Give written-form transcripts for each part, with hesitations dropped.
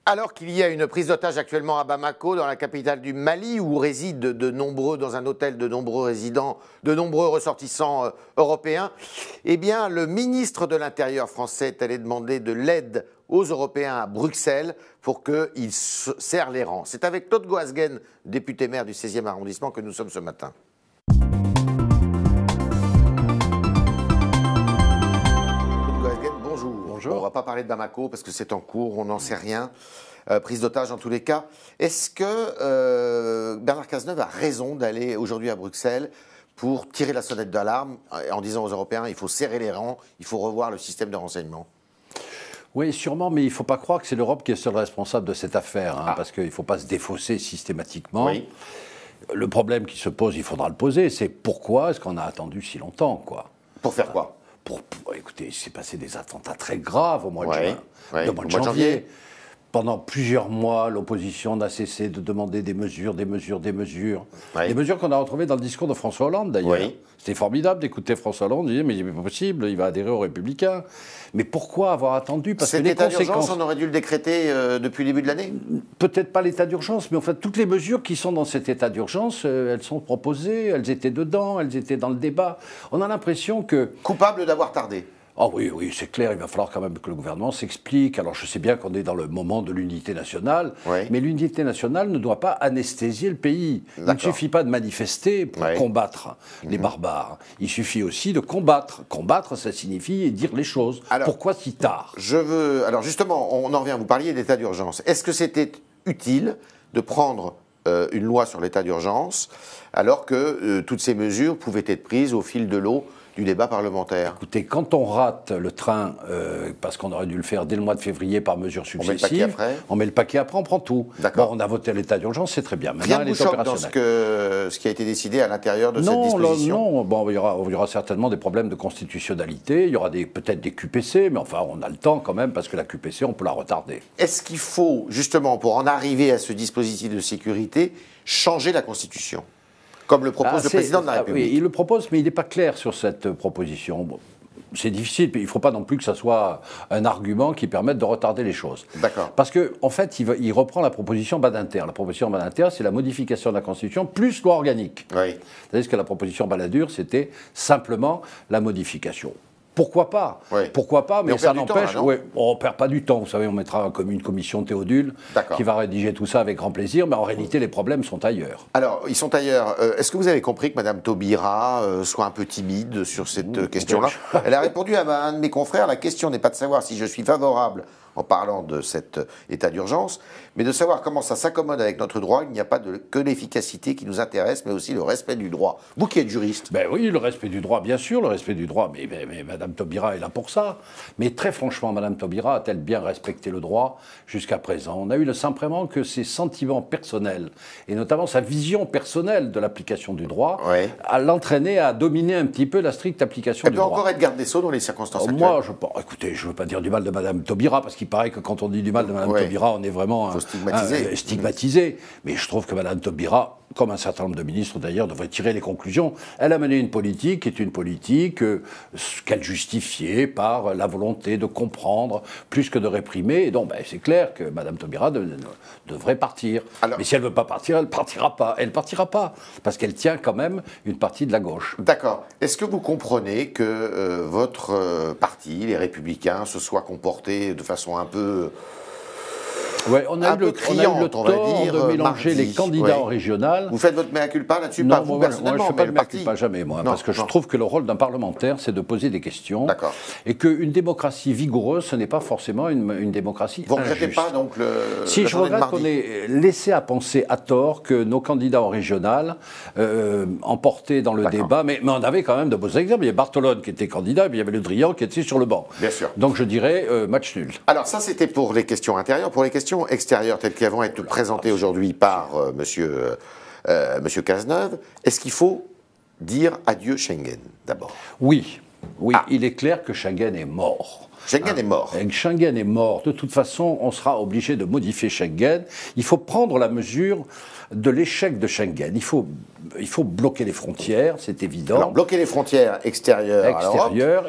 Alors qu'il y a une prise d'otage actuellement à Bamako, dans la capitale du Mali, où résident dans un hôtel de nombreux résidents, de nombreux ressortissants européens, eh bien, le ministre de l'Intérieur français est allé demander de l'aide aux Européens à Bruxelles pour qu'ils serrent les rangs. C'est avec Claude Goasguen, député maire du 16e arrondissement, que nous sommes ce matin. Bonjour. On ne va pas parler de Bamako parce que c'est en cours, on n'en sait rien. Prise d'otage en tous les cas. Est-ce que Bernard Cazeneuve a raison d'aller aujourd'hui à Bruxelles pour tirer la sonnette d'alarme en disant aux Européens il faut serrer les rangs, il faut revoir le système de renseignement? Oui, sûrement, mais il ne faut pas croire que c'est l'Europe qui est seule responsable de cette affaire, parce qu'il ne faut pas se défausser systématiquement. Oui. Le problème qui se pose, il faudra le poser, c'est pourquoi est-ce qu'on a attendu si longtemps, quoi? Pour faire quoi? Écoutez, il s'est passé des attentats très graves au mois de juin, au mois de janvier. Pendant plusieurs mois, l'opposition n'a cessé de demander des mesures. Des mesures qu'on a retrouvées dans le discours de François Hollande, d'ailleurs. Oui. C'était formidable d'écouter François Hollande dire « mais il n'est pas possible, il va adhérer aux Républicains ». Mais pourquoi avoir attendu? Parce cet état d'urgence, on aurait dû le décréter depuis le début de l'année? Peut-être pas l'état d'urgence, mais en fait, toutes les mesures qui sont dans cet état d'urgence, elles sont proposées, elles étaient dedans, elles étaient dans le débat. On a l'impression que... Coupable d'avoir tardé. Ah oui, c'est clair, il va falloir quand même que le gouvernement s'explique. Alors je sais bien qu'on est dans le moment de l'unité nationale, mais l'unité nationale ne doit pas anesthésier le pays. Il ne suffit pas de manifester pour combattre les barbares. Il suffit aussi de combattre. Combattre, ça signifie dire les choses. Alors, pourquoi si tard? Alors justement, on en revient, vous parliez d'état d'urgence. Est-ce que c'était utile de prendre une loi sur l'état d'urgence alors que toutes ces mesures pouvaient être prises au fil de l'eau du débat parlementaire? Écoutez, quand on rate le train, parce qu'on aurait dû le faire dès le mois de février par mesures successives, on met le paquet après, on prend tout. Bon, on a voté l'état d'urgence, c'est très bien. Maintenant, rien ne vous choque dans ce qui a été décidé à l'intérieur de cette disposition? Non, bon, il y aura certainement des problèmes de constitutionnalité, il y aura peut-être des QPC, mais enfin, on a le temps quand même, parce que la QPC, on peut la retarder. Est-ce qu'il faut, justement, pour en arriver à ce dispositif de sécurité, changer la Constitution ? Comme le propose le président de la République. Oui, il le propose, mais il n'est pas clair sur cette proposition. Bon, c'est difficile, mais il ne faut pas non plus que ça soit un argument qui permette de retarder les choses. D'accord. Parce qu'en fait, il reprend la proposition Badinter. La proposition Badinter, c'est la modification de la Constitution plus loi organique. Oui. C'est-à-dire que la proposition Balladur, c'était simplement la modification. Pourquoi pas? Pourquoi pas? Mais ça n'empêche. On ne perd pas du temps. Vous savez, on mettra comme une commission Théodule qui va rédiger tout ça avec grand plaisir. Mais en réalité, les problèmes sont ailleurs. Alors, ils sont ailleurs. Est-ce que vous avez compris que Mme Taubira soit un peu timide sur cette question-là? Elle a répondu à un de mes confrères. La question n'est pas de savoir si je suis favorable en parlant de cet état d'urgence, mais de savoir comment ça s'accommode avec notre droit. Il n'y a pas que l'efficacité qui nous intéresse, mais aussi le respect du droit. Vous qui êtes juriste. Ben oui, le respect du droit, bien sûr, le respect du droit, mais Mme Taubira est là pour ça. Mais très franchement, Mme Taubira a-t-elle bien respecté le droit jusqu'à présent? On a eu le sentiment que ses sentiments personnels, et notamment sa vision personnelle de l'application du droit, l'entraînait à dominer un petit peu la stricte application du droit. Elle peut encore être garde des Sceaux dans les circonstances actuelles? Moi, écoutez, je ne veux pas dire du mal de Mme Taubira, parce qu'il paraît que quand on dit du mal de Mme Taubira, on est vraiment stigmatisé. Mais je trouve que Mme Taubira, comme un certain nombre de ministres d'ailleurs, devrait tirer les conclusions. Elle a mené une politique qui est une politique qu'elle justifiait par la volonté de comprendre plus que de réprimer. Et donc, c'est clair que Mme Taubira devrait partir. Alors, mais si elle ne veut pas partir, elle ne partira pas. Elle ne partira pas, parce qu'elle tient quand même une partie de la gauche. D'accord. Est-ce que vous comprenez que votre parti, les Républicains, se soit comporté de façon un peu... on a eu le tort de mélanger les candidats en régional. Vous faites votre mea culpa là-dessus? Pas vous personnellement, je ne fais pas le mea culpa, jamais, moi. Parce que je trouve que le rôle d'un parlementaire, c'est de poser des questions. D'accord. Et qu'une démocratie vigoureuse, ce n'est pas forcément une démocratie Vous ne regrettez pas, donc, Si, je regrette qu'on ait laissé à penser à tort que nos candidats en régional emportaient dans le débat, mais on avait quand même de beaux exemples. Il y avait Bartolone qui était candidat, et puis il y avait Le Drian qui était sur le banc. Bien sûr. Donc je dirais match nul. Alors ça, c'était pour les questions intérieures. Pour les questions extérieures telles qu'elles vont être présentées aujourd'hui par monsieur Cazeneuve, est-ce qu'il faut dire adieu Schengen d'abord? Oui, il est clair que Schengen est mort. Schengen est mort. Schengen est mort. De toute façon, on sera obligé de modifier Schengen. Il faut prendre la mesure de l'échec de Schengen. Il faut bloquer les frontières, c'est évident. Alors, bloquer les frontières extérieures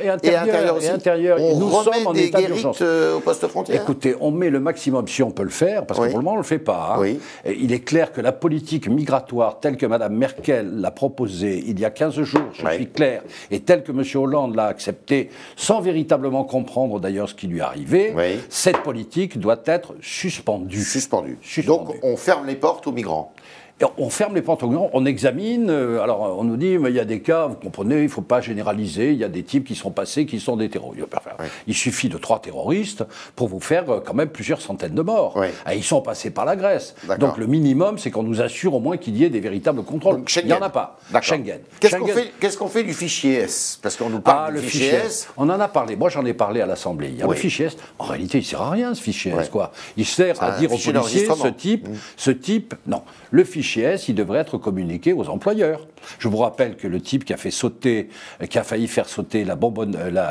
et intérieures. Aussi. Nous sommes en état d'urgence. Au poste frontière. Écoutez, on met le maximum si on peut le faire, parce que pour le moment, on ne le fait pas. Hein. Oui. Il est clair que la politique migratoire, telle que Mme Merkel l'a proposée il y a 15 jours, je suis clair, et telle que M. Hollande l'a acceptée, sans véritablement comprendre d'ailleurs ce qui lui arrivait, cette politique doit être suspendue. Donc, on ferme les portes aux migrants. Et on ferme les portes aux migrants, on examine, alors on nous dit, mais il y a des cas, vous comprenez, il ne faut pas généraliser, il y a des types qui sont passés, qui sont des terroristes. Il suffit de 3 terroristes pour vous faire quand même plusieurs centaines de morts. Et ils sont passés par la Grèce. Donc le minimum, c'est qu'on nous assure au moins qu'il y ait des véritables contrôles. Il n'y en a pas. Schengen. Qu'est-ce qu'on fait du fichier S? Parce qu'on nous parle du fichier S. On en a parlé, moi j'en ai parlé à l'Assemblée hier. Le fichier S, en réalité, il ne sert à rien ce fichier S. Il sert à dire aux policiers, ce type, non. Le fichier S, il devrait être communiqué aux employeurs. Je vous rappelle que le type qui a failli faire sauter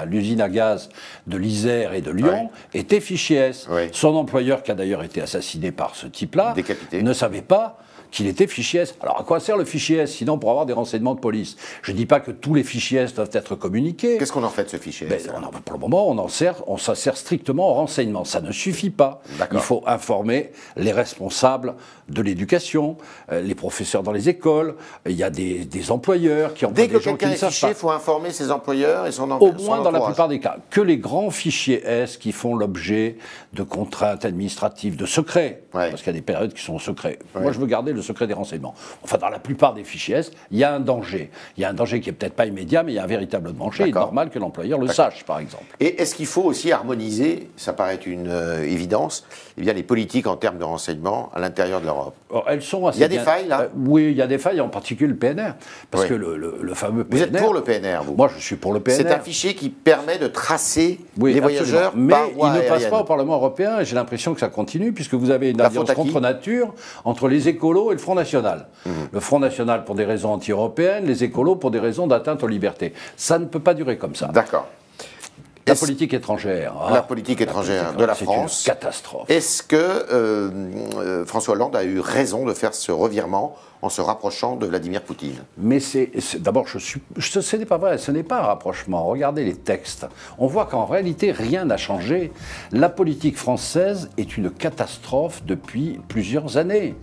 l'usine à gaz de l'Isère et de Lyon était fichier S. Son employeur, qui a d'ailleurs été assassiné par ce type-là, ne savait pas qu'il était fichier S. Alors à quoi sert le fichier S? Sinon pour avoir des renseignements de police. Je ne dis pas que tous les fichiers S doivent être communiqués. Qu'est-ce qu'on en fait de ce fichier S? Pour le moment, on s'en sert strictement au renseignement. Ça ne suffit pas. Il faut informer les responsables de l'éducation, les professeurs dans les écoles. Il y a des employeurs qui ont des gens qui ne savent pas. Dès que quelqu'un est fiché, il faut informer ses employeurs et son entourage. Au moins dans la plupart des cas. Que les grands fichiers S qui font l'objet de contraintes administratives, de secret, parce qu'il y a des périodes qui sont secrets. Moi, je veux garder le secret des renseignements. Enfin, dans la plupart des fichiers S, il y a un danger. Il y a un danger qui n'est peut-être pas immédiat, mais il y a un véritable danger. Il est normal que l'employeur le sache, par exemple. Et est-ce qu'il faut aussi harmoniser, ça paraît une évidence, les politiques en termes de renseignement à l'intérieur de l'Europe? Elles sont assez Il y a des failles, là? Oui, il y a des failles, en particulier le PNR. Parce que le fameux PNR... Vous êtes pour le PNR, vous? Moi, je suis pour le PNR. C'est un fichier qui permet de tracer les voyageurs par voie aérienne. Mais il ne passe pas au Parlement européen, et j'ai l'impression que ça continue, puisque vous avez une alliance contre nature entre les écolos et le Front National. Le Front National pour des raisons anti-européennes, les écolos pour des raisons d'atteinte aux libertés. Ça ne peut pas durer comme ça. D'accord. La politique étrangère. La politique étrangère de la France. C'est une catastrophe. Est-ce que François Hollande a eu raison de faire ce revirement en se rapprochant de Vladimir Poutine? Mais d'abord, ce n'est pas vrai, ce n'est pas un rapprochement. Regardez les textes. On voit qu'en réalité, rien n'a changé. La politique française est une catastrophe depuis plusieurs années.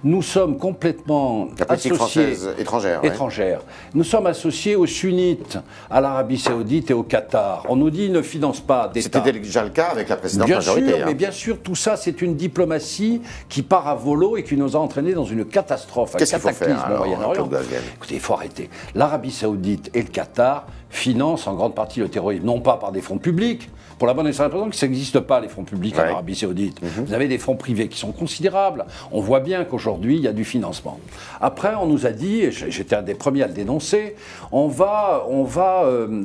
Nous sommes complètement La politique française étrangère. Nous sommes associés aux sunnites, à l'Arabie Saoudite et au Qatar. On nous dit ne finance pas d'État. C'était déjà le cas avec la précédente majorité. Bien sûr, mais bien sûr, tout ça, c'est une diplomatie qui part à volo et qui nous a entraînés dans une catastrophe. Qu'est-ce qu'il faut faire au Moyen-Orient. Écoutez, il faut arrêter. L'Arabie Saoudite et le Qatar financent en grande partie le terrorisme, non pas par des fonds publics, pour la bonne et simple raison que ça n'existe pas, les fonds publics en Arabie Saoudite. Vous avez des fonds privés qui sont considérables. On voit bien qu'aujourd'hui, il y a du financement. Après, on nous a dit, et j'étais un des premiers à le dénoncer, on va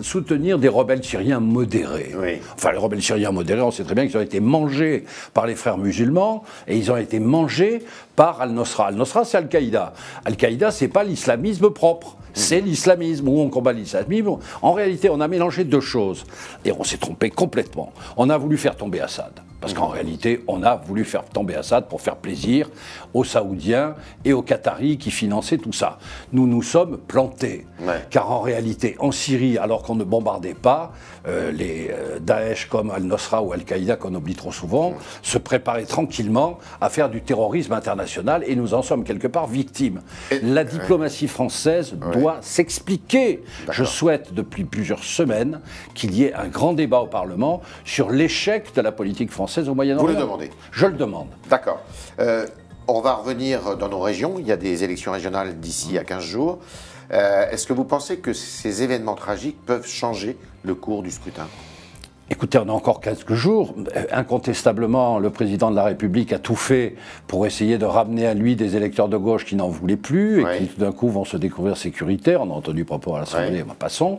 soutenir des rebelles syriens modérés. Enfin, les rebelles syriens modérés, on sait très bien qu'ils ont été mangés par les frères musulmans, et ils ont été mangés par Al-Nosra. Al-Nosra, c'est Al-Qaïda. Al-Qaïda, c'est pas l'islamisme propre. C'est l'islamisme, où on combat l'islamisme. En réalité, on a mélangé deux choses. Et on s'est trompé complètement. On a voulu faire tomber Assad. Parce qu'en réalité, on a voulu faire tomber Assad pour faire plaisir aux Saoudiens et aux Qataris qui finançaient tout ça. Nous nous sommes plantés. Car en réalité, en Syrie, alors qu'on ne bombardait pas, les Daesh comme Al-Nosra ou Al-Qaïda, qu'on oublie trop souvent, se préparaient tranquillement à faire du terrorisme international et nous en sommes quelque part victimes. La diplomatie française doit s'expliquer. Je souhaite depuis plusieurs semaines qu'il y ait un grand débat au Parlement sur l'échec de la politique française au Moyen-Orient. Vous le demandez? Je le demande. D'accord. On va revenir dans nos régions. Il y a des élections régionales d'ici à 15 jours. Est-ce que vous pensez que ces événements tragiques peuvent changer le cours du scrutin? Écoutez, on a encore quelques jours. Incontestablement, le président de la République a tout fait pour essayer de ramener à lui des électeurs de gauche qui n'en voulaient plus et qui tout d'un coup vont se découvrir sécuritaires. On a entendu propos à l'Assemblée, passons.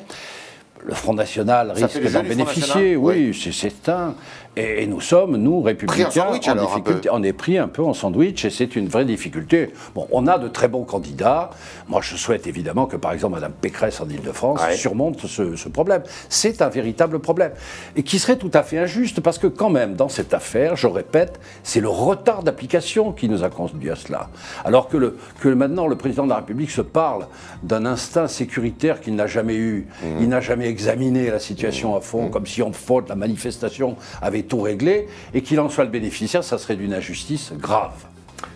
Le Front National risque d'en bénéficier, oui, c'est certain. Et nous sommes, nous, républicains, pris en sandwich, alors, difficulté. On est pris un peu en sandwich et c'est une vraie difficulté. Bon, on a de très bons candidats. Moi, je souhaite évidemment que, par exemple, Mme Pécresse en Ile-de-France surmonte ce problème. C'est un véritable problème. Et qui serait tout à fait injuste parce que quand même, dans cette affaire, je répète, c'est le retard d'application qui nous a conduit à cela. Alors que maintenant, le président de la République se parle d'un instinct sécuritaire qu'il n'a jamais eu. Il n'a jamais examiné la situation à fond, comme si en faute, la manifestation avait tout réglé, et qu'il en soit le bénéficiaire, ça serait d'une injustice grave.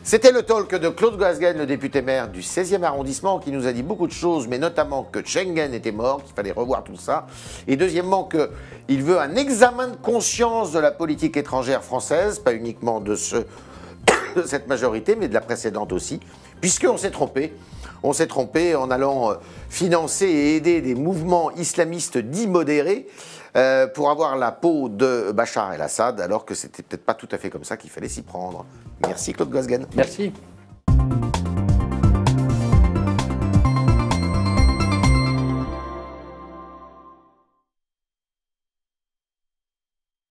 C'était le talk de Claude Goasguen, le député maire du 16e arrondissement, qui nous a dit beaucoup de choses, mais notamment que Schengen était mort, qu'il fallait revoir tout ça. Et deuxièmement, qu'il veut un examen de conscience de la politique étrangère française, pas uniquement de cette majorité, mais de la précédente aussi, puisqu'on s'est trompé. On s'est trompé en allant financer et aider des mouvements islamistes dits modérés pour avoir la peau de Bachar el-Assad, alors que c'était peut-être pas tout à fait comme ça qu'il fallait s'y prendre. Merci Claude Goasguen. Merci.